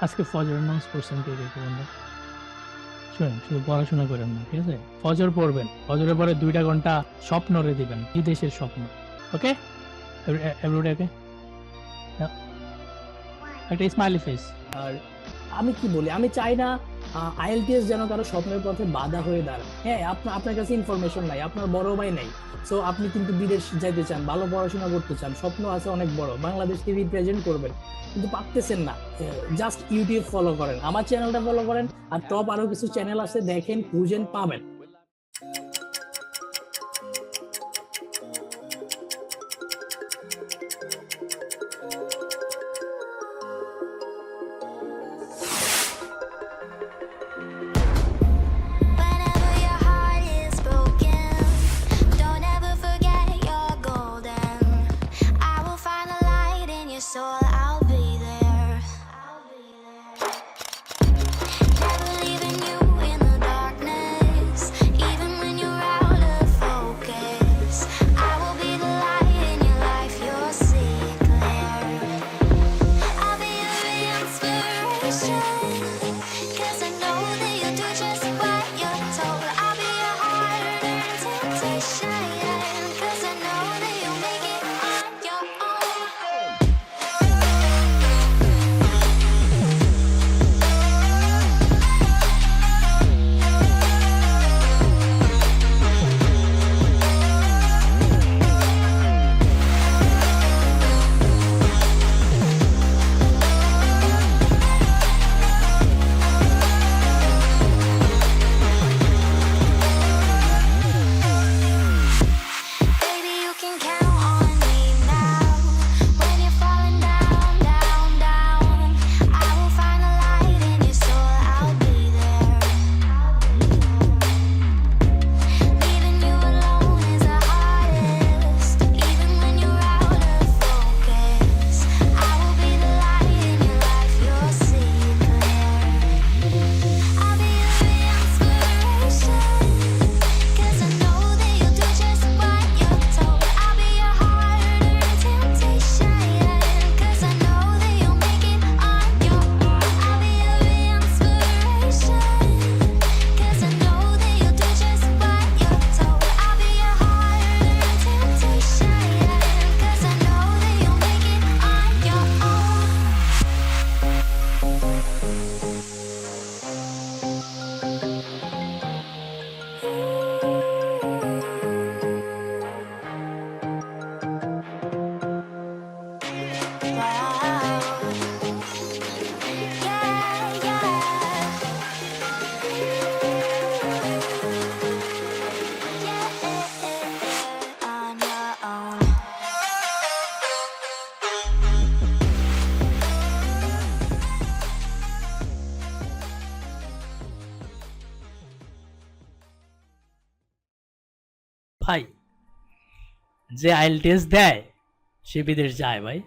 আজকে ফজর নামাজ পড়ছেন কে কে বন্ধু? শুনেন, শুধু পড়াশোনা করেন না, ঠিক আছে? ফজর পড়বেন, ফজরের পরে 2টা ঘন্টা স্বপ্নরে দিবেন, বিদেশের স্বপ্ন। ওকে, এভরিডে ওকে। একটা স্মাইলি ফেস। আর আমি কি বলি, আমি চাই না আইএলটিএস যেন কারো স্বপ্নের পথে বাধা হয়ে দাঁড়ায়। হ্যাঁ, আপনার কাছে ইনফরমেশন নাই, আপনার বড় ভাই নাই, সো আপনি কিন্তু বিদেশ যাইতে চান, ভালো পড়াশোনা করতে চান, স্বপ্ন আছে অনেক বড়, বাংলাদেশকে রিপ্রেজেন্ট করবেন, কিন্তু পারতেছেন না। জাস্ট ইউটিউব ফলো করেন, আমার চ্যানেলটা ফলো করেন, আর টপ আরো কিছু চ্যানেল আছে, দেখেন, খুঁজেন, পাবেন। Whenever your heart is broken, don't ever forget you're golden. I will find a light in your soul, I'll be there. Never leaving you in the darkness, even when you're out of focus. I will be the light in your life, you'll see it clear. I'll be your inspiration, 'cause I know that you'll do just what you're told. I'll be your hard-earned temptation, 'cause I know that you'll make it on your own. Baby, you can count on me now. When you're falling down, down, down, I will find a light in your soul, I'll be there. Leaving you alone is the hardest, even when you're out of focus. I will be the light in your life, you'll see it clear. I'll be your inspiration, 'cause I know that you'll do just what you're told. I'll be your hard-earned temptation, 'cause I know that you'll make it on your own. I'll be your inspiration, 'cause I know that you'll do just what you're told. I'll be your hard-earned temptation, 'cause I know that you'll make it on your own. Wow. Yeah, yeah. On your own. ভাই, যে IELTS দেয় সে বিদেশ যায় ভাই।